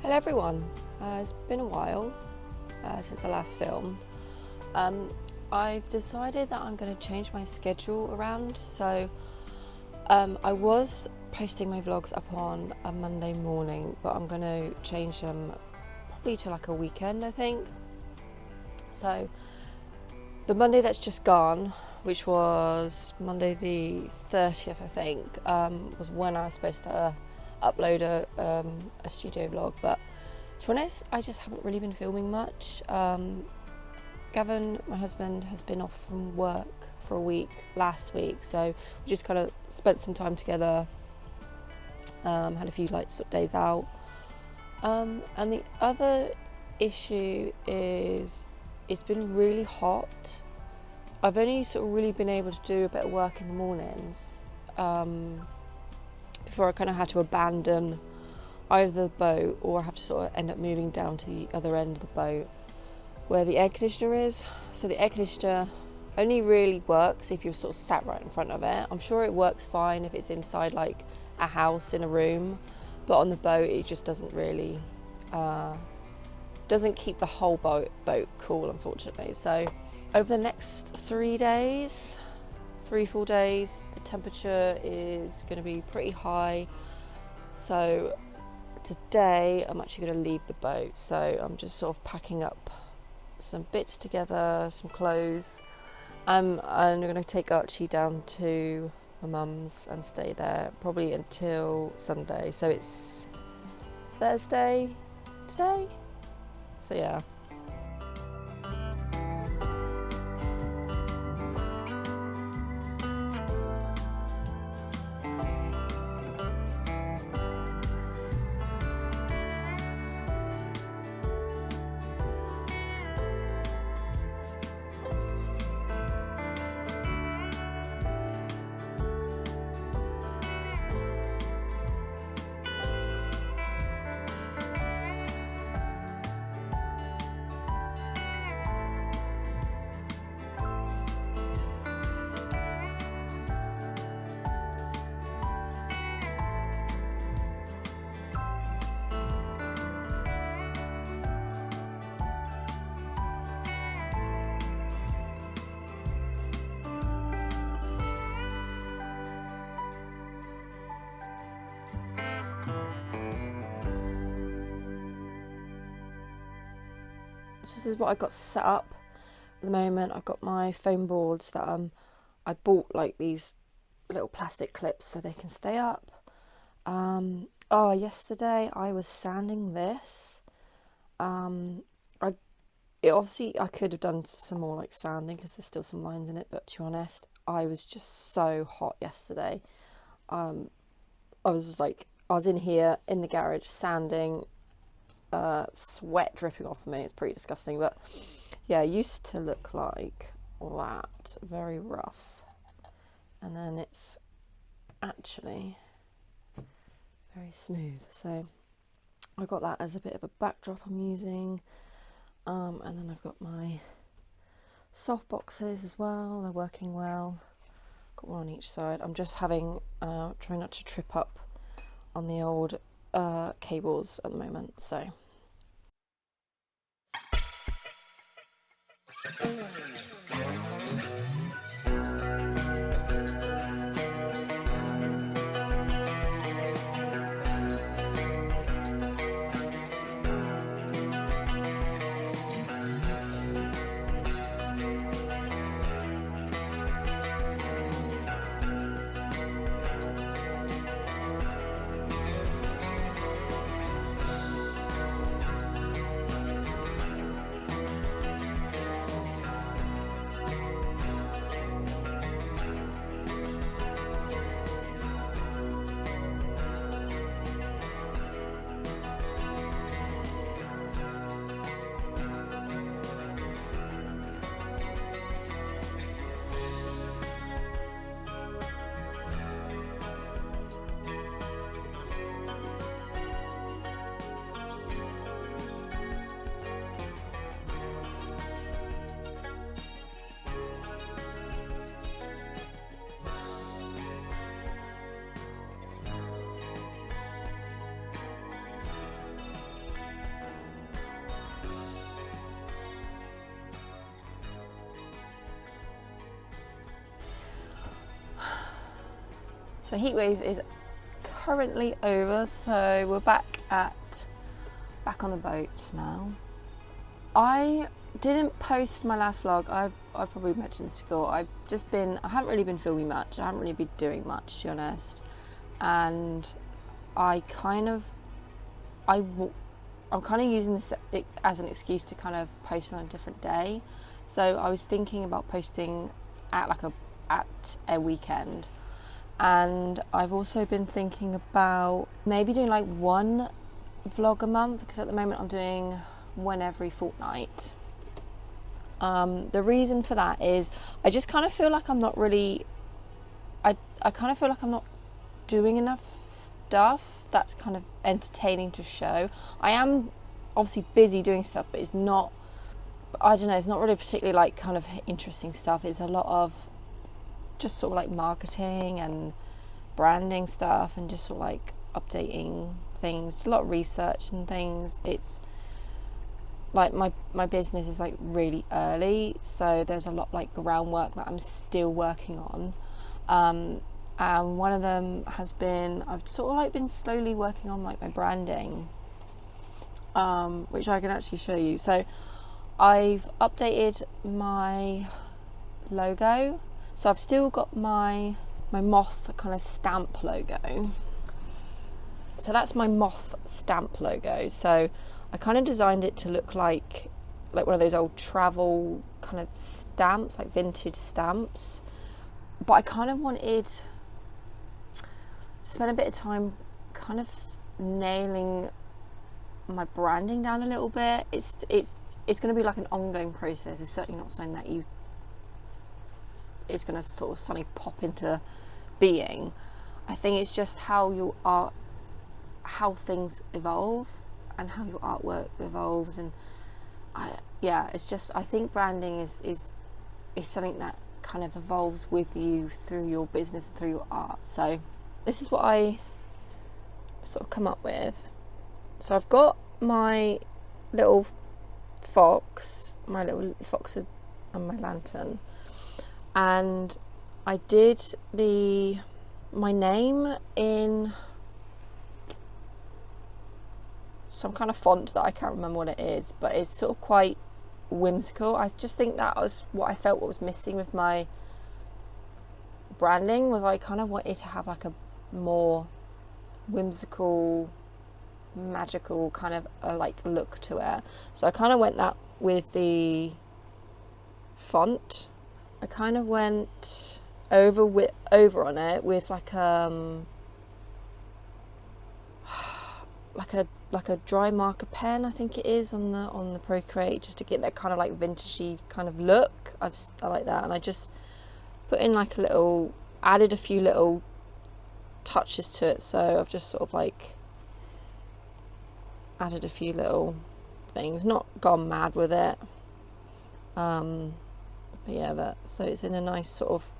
Hello everyone, it's been a while since I last filmed. I've decided that I'm going to change my schedule around, so I was posting my vlogs up on a Monday morning, but I'm going to change them probably to like a weekend, I think. So the Monday that's just gone, which was Monday the 30th I think, was when I was supposed to upload a studio vlog, but to be honest, I just haven't really been filming much. Gavin, my husband, has been off from work for a week last week, so we just kind of spent some time together, had a few sort of days out, and the other issue is it's been really hot. I've only sort of really been able to do a bit of work in the mornings before I kind of had to abandon either the boat, or I have to sort of end up moving down to the other end of the boat where the air conditioner is. So the air conditioner only really works if you're sort of sat right in front of it. I'm sure it works fine if it's inside like a house in a room, but on the boat it just doesn't really doesn't keep the whole boat cool, unfortunately. So over the next 3 full days, the temperature is going to be pretty high. So today I'm actually going to leave the boat, so I'm just sort of packing up some bits together, some clothes, and I'm going to take Archie down to my mum's and stay there probably until Sunday. So it's Thursday today, so yeah. So this is what I got set up at the moment. I've got my foam boards that I bought like these little plastic clips so they can stay up. Yesterday I was sanding this. Obviously I could have done some more like sanding because there's still some lines in it, but to be honest, I was just so hot yesterday. I was in here in the garage sanding, sweat dripping off me. It's pretty disgusting, but yeah, it used to look like that, very rough, and then it's actually very smooth. So I got that as a bit of a backdrop I'm using, and then I've got my soft boxes as well. They're working well. Got one on each side. I'm just having trying not to trip up on the old cables at the moment, so So heatwave is currently over, so we're back on the boat now. I didn't post my last vlog. I probably mentioned this before. I haven't really been filming much. I haven't really been doing much, to be honest. And I'm kind of using this as an excuse to kind of post on a different day. So I was thinking about posting at a weekend, and I've also been thinking about maybe doing like one vlog a month, because at the moment I'm doing one every fortnight. The reason for that is I just kind of feel like I'm not really, I kind of feel like I'm not doing enough stuff that's kind of entertaining to show. I am obviously busy doing stuff, but it's not, I don't know, it's not really particularly like kind of interesting stuff. It's a lot of just sort of like marketing and branding stuff and just sort of like updating things, a lot of research and things. It's like my business is like really early, so there's a lot of like groundwork that I'm still working on. And one of them has been, I've sort of like been slowly working on like my branding, which I can actually show you. So I've updated my logo. So I've still got my moth kind of stamp logo. So that's my moth stamp logo. So I kind of designed it to look like one of those old travel kind of stamps, like vintage stamps. But I kind of wanted to spend a bit of time kind of nailing my branding down a little bit. It's going to be like an ongoing process. It's certainly not something that it's going to sort of suddenly pop into being. I think it's just how things evolve and how your artwork evolves, and it's just, I think branding is something that kind of evolves with you through your business and through your art. So this is what I sort of come up with. So I've got my little fox and my lantern, and I did my name in some kind of font that I can't remember what it is, but it's sort of quite whimsical. I just think that was what I felt what was missing with my branding, was I kind of wanted to have like a more whimsical, magical kind of like look to it. So I kind of went that with the font. I kind of went over on it with like a dry marker pen, I think it is, on the Procreate, just to get that kind of like vintagey kind of look. I like that, and I just put in like added a few little touches to it. So I've just sort of like added a few little things, not gone mad with it. But yeah, so it's in a nice sort of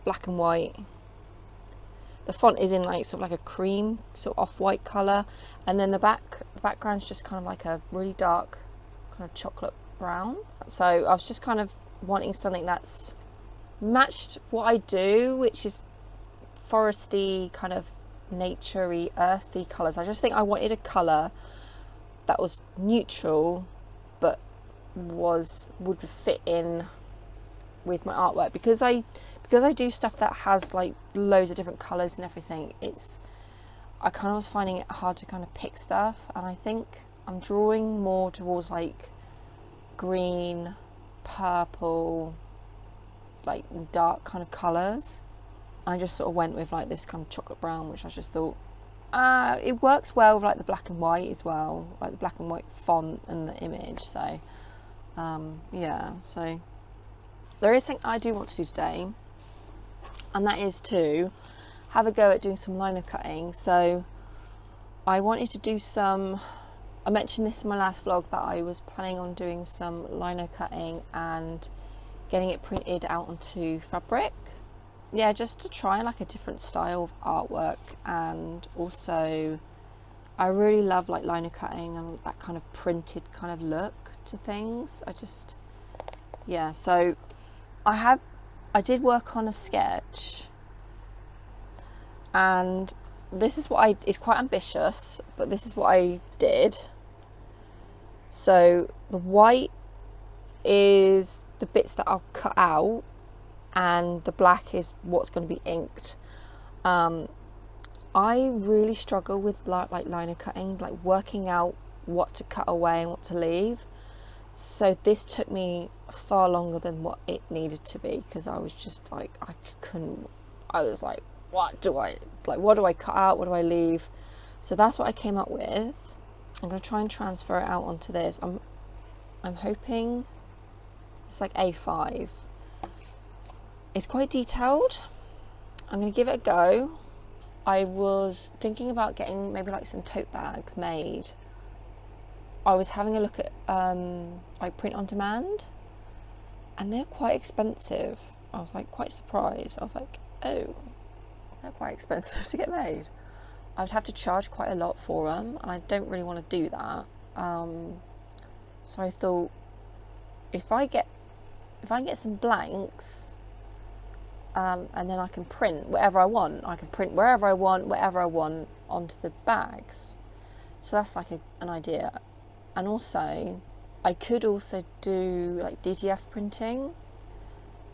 black and white. The font is in like sort of like a cream, sort of off-white colour, and then the background's just kind of like a really dark kind of chocolate brown. So I was just kind of wanting something that's matched what I do, which is foresty, kind of naturey, earthy colours. I just think I wanted a colour that was neutral but would fit in with my artwork, because I do stuff that has like loads of different colours and everything. I kind of was finding it hard to kind of pick stuff, and I think I'm drawing more towards like green, purple, like dark kind of colours. I just sort of went with like this kind of chocolate brown, which I just thought it works well with like the black and white as well, like the black and white font and the image. So yeah, so there is something I do want to do today, and that is to have a go at doing some lino cutting. So I wanted to do I mentioned this in my last vlog, that I was planning on doing some lino cutting and getting it printed out onto fabric. Yeah, just to try like a different style of artwork. And also I really love like lino cutting and that kind of printed kind of look to things. So I did work on a sketch, And this is what it's quite ambitious, but this is what I did. So the white is the bits that I'll cut out, and the black is what's going to be inked. I really struggle with like lino cutting, like working out what to cut away and what to leave. So this took me far longer than what it needed to be, because I was just like, I was like, what do I cut out? What do I leave? So that's what I came up with. I'm going to try and transfer it out onto this. I'm hoping it's like A5. It's quite detailed. I'm going to give it a go. I was thinking about getting maybe like some tote bags made. I was having a look at like print on demand, and they're quite expensive. I was like quite surprised. I was like, oh, they're quite expensive to get made. I would have to charge quite a lot for them, and I don't really want to do that. So I thought, if I get some blanks, and then I can print whatever I want. I can print wherever I want, whatever I want onto the bags. So that's like an idea. And also, I could also do like DTF printing,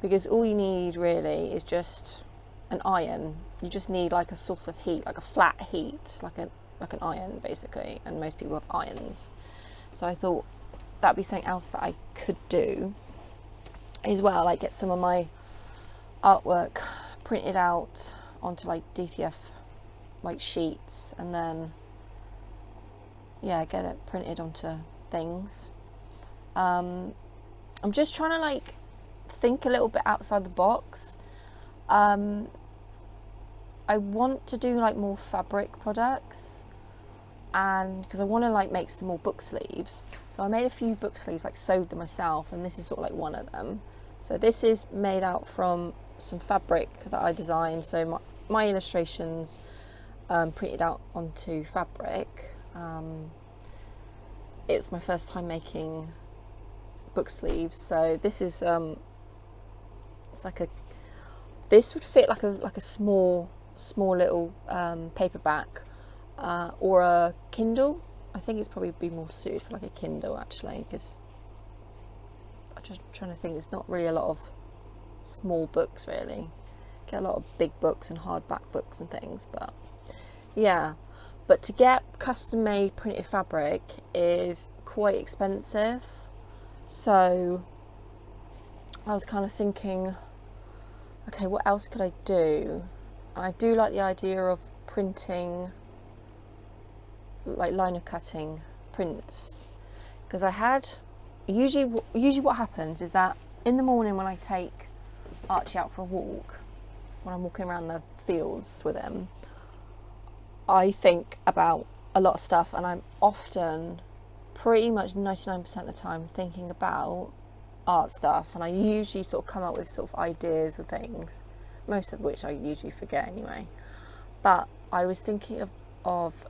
because all you need really is just an iron. You just need like a source of heat, like a flat heat, like an iron basically. And most people have irons. So I thought that'd be something else that I could do as well, like get some of my artwork printed out onto like DTF like sheets, and then get it printed onto things. I'm just trying to like think a little bit outside the box. I want to do like more fabric products, and because I want to like make some more book sleeves. So I made a few book sleeves, like sewed them myself, and this is sort of like one of them. So this is made out from some fabric that I designed. So my illustrations printed out onto fabric. It's my first time making book sleeves. So this is it's like this would fit like a small little paperback or a Kindle. I think it's probably be more suited for like a Kindle actually, because I'm just trying to think, there's not really a lot of small books really. Get a lot of big books and hardback books and things, but yeah. But to get custom made printed fabric is quite expensive. So I was kind of thinking, okay, what else could I do? And I do like the idea of printing, like lino cutting prints, because I had usually what happens is that in the morning when I take Archie out for a walk, when I'm walking around the fields with him, I think about a lot of stuff, and I'm often, pretty much 99% of the time, thinking about art stuff, and I usually sort of come up with sort of ideas and things, most of which I usually forget anyway. But I was thinking of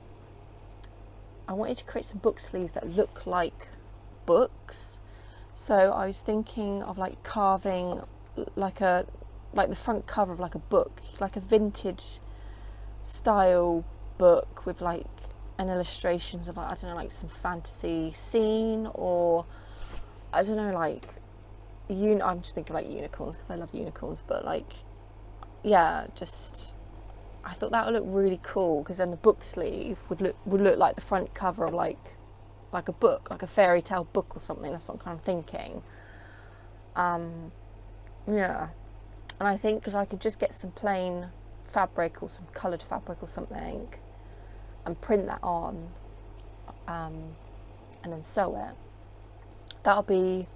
I wanted to create some book sleeves that look like books. So I was thinking of like carving like the front cover of like a book, like a vintage style book with like an illustrations of like, I don't know, like some fantasy scene, or I don't know, like I'm just thinking like unicorns because I love unicorns, but like just I thought that would look really cool, because then the book sleeve would look like the front cover of like a book, like a fairy tale book or something. That's what I'm kind of thinking. And I think because I could just get some plain fabric or some coloured fabric or something and print that on, and then sew it. It'll be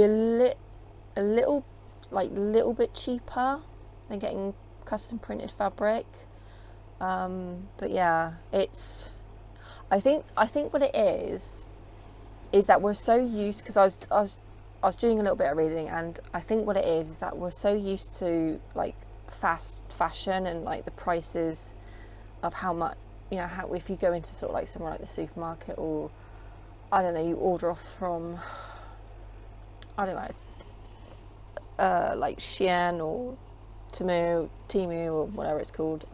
a little bit cheaper than getting custom printed fabric. But yeah, I think what it is that we're so used, because I was doing a little bit of reading, and I think what it is that we're so used to like fast fashion and like the prices of how much, how if you go into sort of like somewhere like the supermarket, or I don't know, you order off from, I don't know, like Shein or Timu or whatever it's called.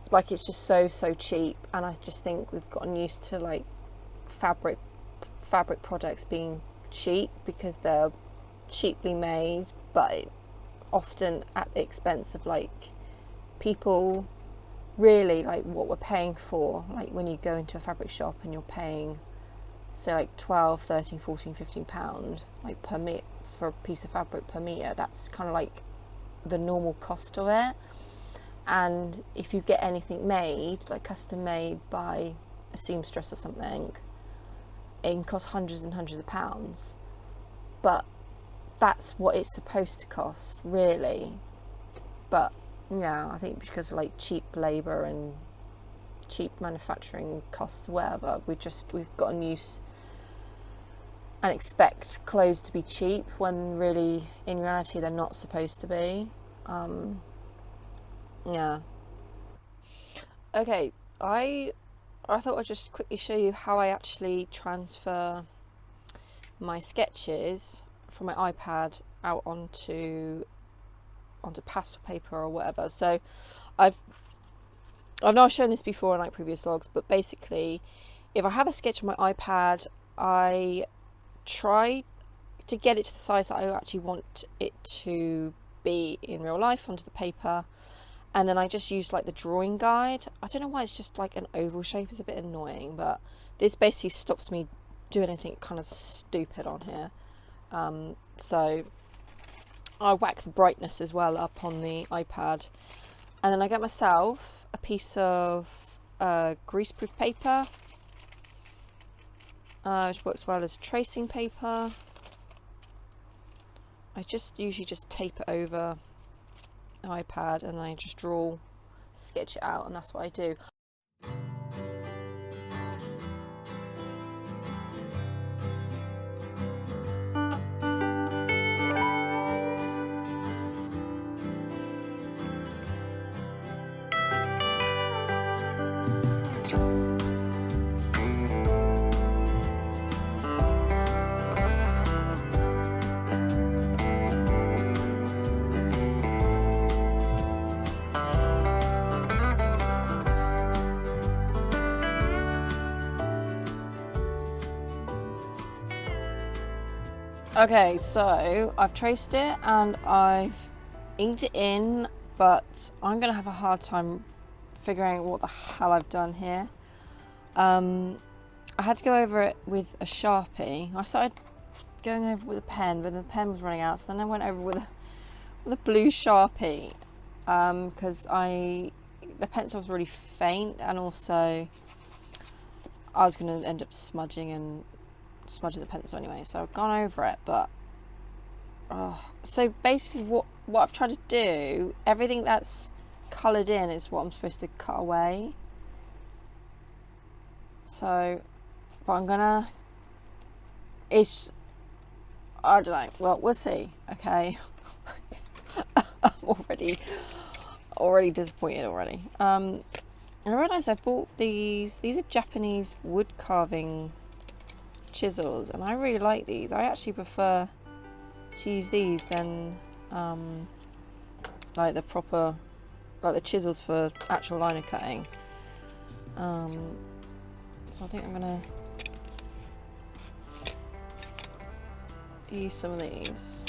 Like, it's just so cheap, and I just think we've gotten used to like fabric products being cheap because they're cheaply made, but often at the expense of like people really like what we're paying for. Like when you go into a fabric shop and you're paying say like 12, 13, 14, 15 pound like per meter for a piece of fabric per meter, that's kind of like the normal cost of it. And if you get anything made, like custom made by a seamstress or something, it can cost hundreds and hundreds of pounds. But that's what it's supposed to cost, really. But yeah, I think because of like cheap labour and cheap manufacturing costs, whatever, we've gotten used and expect clothes to be cheap when really, in reality, they're not supposed to be. Yeah. Okay, I thought I'd just quickly show you how I actually transfer my sketches from my iPad out onto pastel paper or whatever. So I've not shown this before in like previous vlogs, but basically, if I have a sketch on my iPad, I try to get it to the size that I actually want it to be in real life onto the paper. And then I just use like the drawing guide. I don't know why it's just like an oval shape. It's a bit annoying, but this basically stops me doing anything kind of stupid on here. So I whack the brightness as well up on the iPad. And then I get myself a piece of greaseproof paper, which works well as tracing paper. I usually just tape it over iPad and then I just sketch it out, and that's what I do. Okay, so I've traced it and I've inked it in, but I'm gonna have a hard time figuring out what the hell I've done here. I had to go over it with a Sharpie. I started going over it with a pen, but the pen was running out, so then I went over with a blue Sharpie, because the pencil was really faint, and also I was gonna end up smudging the pencil anyway, so I've gone over it. But so basically what I've tried to do, everything that's coloured in is what I'm supposed to cut away. So but I don't know, well, we'll see. Okay. I'm already disappointed already. I realised I bought these are Japanese wood carving chisels, and I really like these. I actually prefer to use these than like the proper, like the chisels for actual lino cutting. So I think I'm gonna use some of these.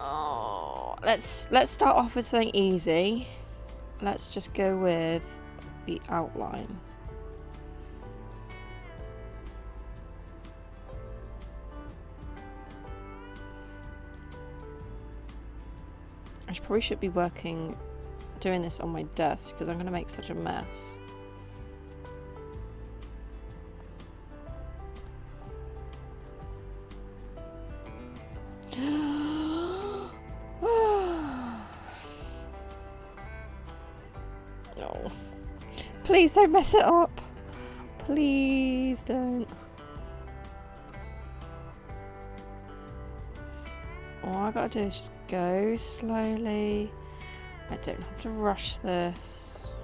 Oh, let's start off with something easy. Let's just go with the outline. I probably should be doing this on my desk because I'm going to make such a mess. No. Please don't mess it up. Please don't. All I gotta do is just go slowly. I don't have to rush this.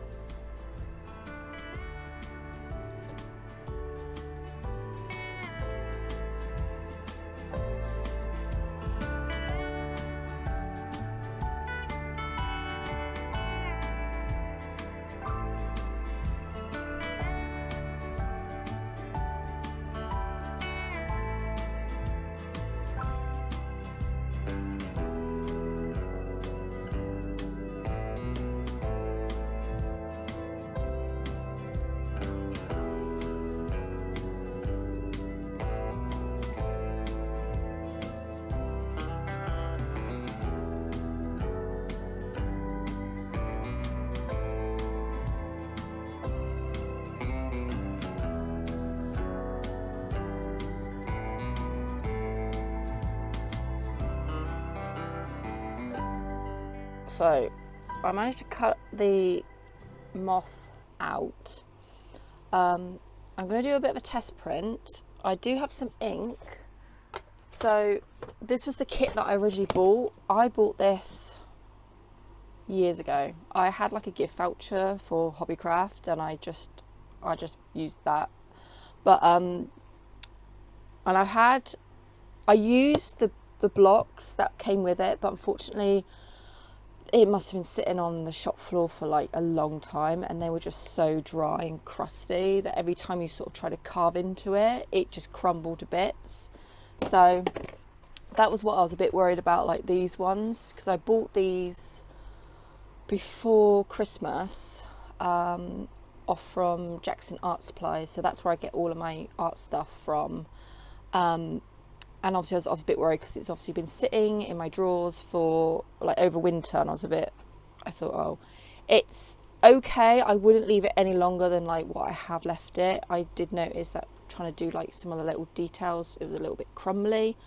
So I managed to cut the moth out. I'm going to do a bit of a test print. I do have some ink. So this was the kit that I originally bought. I bought this years ago. I had like a gift voucher for Hobbycraft, and I just used that. But and I used the blocks that came with it, but unfortunately it must have been sitting on the shop floor for like a long time, and they were just so dry and crusty that every time you sort of try to carve into it, it just crumbled to bits. So that was what I was a bit worried about, like these ones, because I bought these before Christmas off from Jackson Art Supplies, so that's where I get all of my art stuff from. And obviously I was a bit worried because it's obviously been sitting in my drawers for like over winter, and I thought, oh, it's okay, I wouldn't leave it any longer than like what I have left it. I did notice that trying to do like some of the little details, it was a little bit crumbly,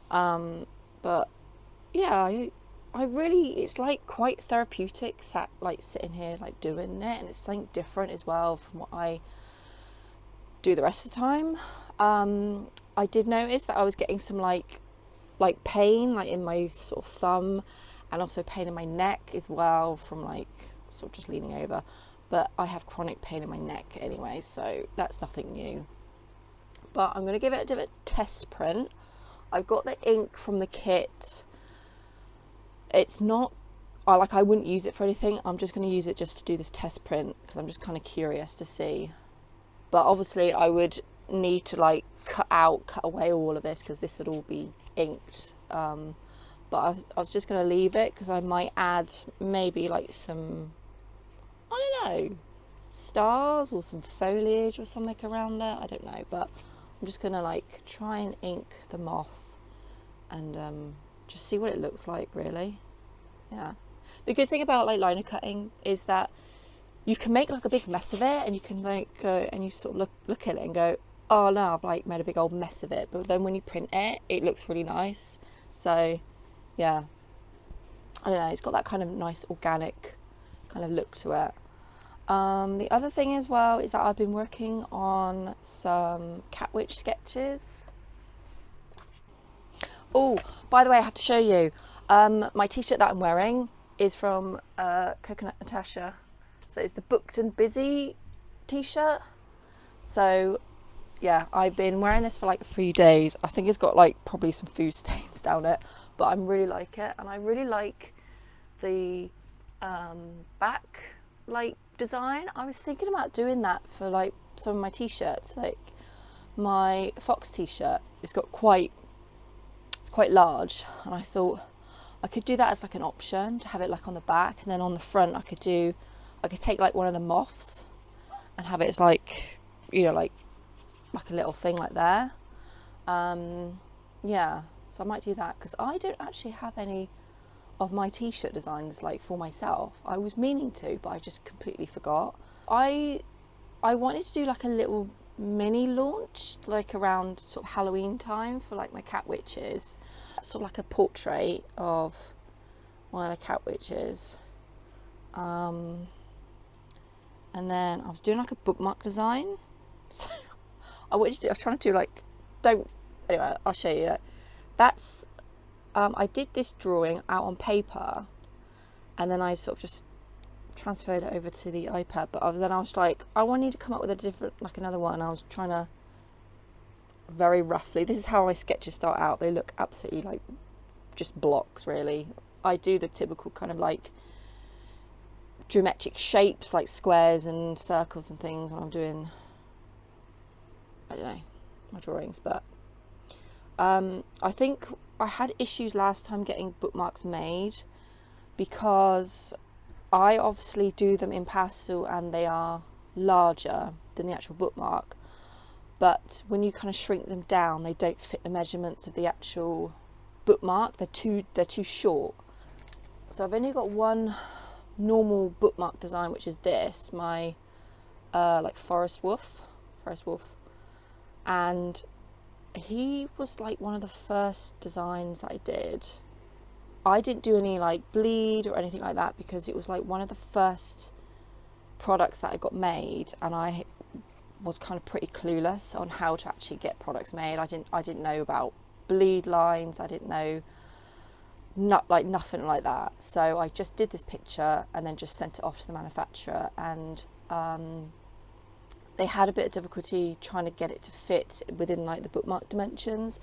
but yeah, I really, it's like quite therapeutic sitting here like doing it, and it's something different as well from what I do the rest of the time. I did notice that I was getting some like pain like in my sort of thumb, and also pain in my neck as well from like sort of just leaning over, but I have chronic pain in my neck anyway, so that's nothing new. But I'm going to give it a test print. I've got the ink from the kit. It's not, I wouldn't use it for anything. I'm just going to use it just to do this test print because I'm just kind of curious to see. But obviously I would need to like cut away all of this because this would all be inked. But I was just going to leave it because I might add maybe like some, I don't know, stars or some foliage or something around there. I don't know, but I'm just going to like try and ink the moth and just see what it looks like, really. Yeah. The good thing about like lino cutting is that you can make like a big mess of it, and you can like go and you sort of look at it and go, oh no, I've like made a big old mess of it. But then when you print it, it looks really nice. So yeah, I don't know, it's got that kind of nice organic kind of look to it. The other thing as well is that I've been working on some cat witch sketches. Oh, by the way, I have to show you, my t-shirt that I'm wearing is from Coconut Natasha. So it's the Booked and Busy t-shirt. So yeah, I've been wearing this for like a few days. I think it's got like probably some food stains down it, but I really like it, and I really like the back like design. I was thinking about doing that for like some of my t-shirts, like my Fox t-shirt. It's quite large, and I thought I could do that as like an option to have it like on the back, and then on the front I could take like one of the moths and have it as like, you know, like a little thing like there. Yeah, so I might do that because I don't actually have any of my t-shirt designs like for myself. I was meaning to, but I just completely forgot. I wanted to do like a little mini launch like around sort of Halloween time for like my cat witches, sort of like a portrait of one of the cat witches, and then I was doing like a bookmark design. So I was trying to do like, anyway, I'll show you that. That's I did this drawing out on paper, and then I sort of just transferred it over to the iPad, but then I was like, I wanted to come up with a different, like another one. I was trying to very roughly, this is how my sketches start out. They look absolutely like just blocks, really. I do the typical kind of like geometric shapes like squares and circles and things when I'm doing, I don't know, my drawings. But I think I had issues last time getting bookmarks made because I obviously do them in pastel and they are larger than the actual bookmark, but when you kind of shrink them down, they don't fit the measurements of the actual bookmark. They're too short. So I've only got one normal bookmark design, which is this, my like forest wolf, and he was like one of the first designs that I did. I didn't do any like bleed or anything like that because it was like one of the first products that I got made, and I was kind of pretty clueless on how to actually get products made. I didn't know about bleed lines. I didn't know nothing like that. So I just did this picture and then just sent it off to the manufacturer, and they had a bit of difficulty trying to get it to fit within like the bookmark dimensions,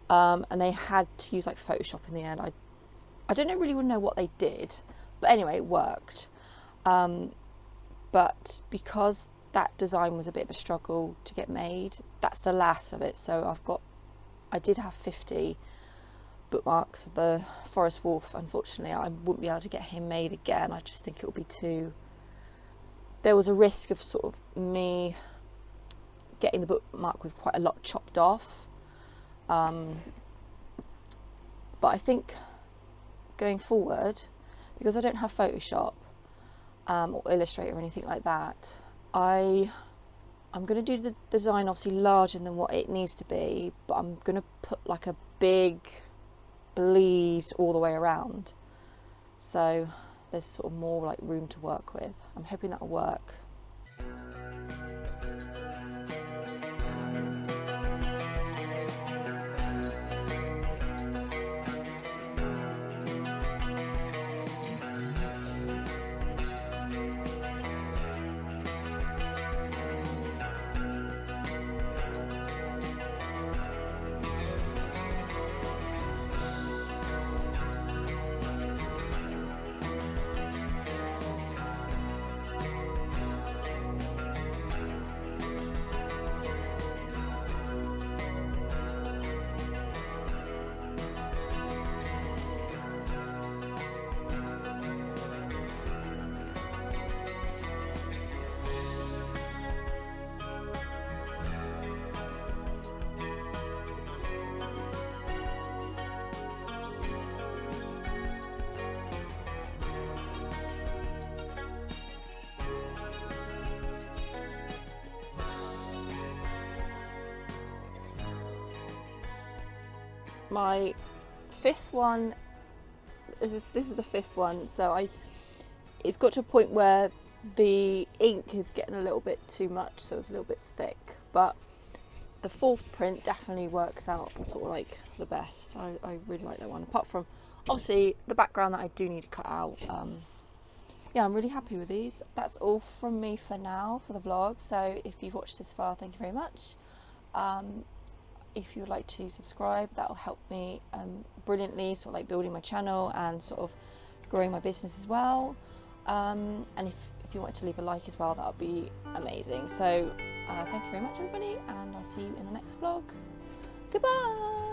and they had to use like Photoshop in the end. I don't really know what they did, but anyway, it worked. But because that design was a bit of a struggle to get made, that's the last of it. So I did have 50 bookmarks of the Forest Wolf. Unfortunately, I wouldn't be able to get him made again. I just think it would be there was a risk of sort of me getting the bookmark with quite a lot chopped off. But I think going forward, because I don't have Photoshop or Illustrator or anything like that, I'm going to do the design obviously larger than what it needs to be, but I'm going to put like a big bleed all the way around, so there's sort of more like room to work with. I'm hoping that'll work. My fifth one, this is the fifth one, so it's got to a point where the ink is getting a little bit too much, so it's a little bit thick, but the fourth print definitely works out sort of like the best. I really like that one, apart from obviously the background that I do need to cut out. Yeah, I'm really happy with these. That's all from me for now for the vlog, so if you've watched this far, thank you very much. If you would like to subscribe, that will help me brilliantly, sort of like building my channel and sort of growing my business as well. And if you want to leave a like as well, that would be amazing. So thank you very much, everybody, and I'll see you in the next vlog. Goodbye.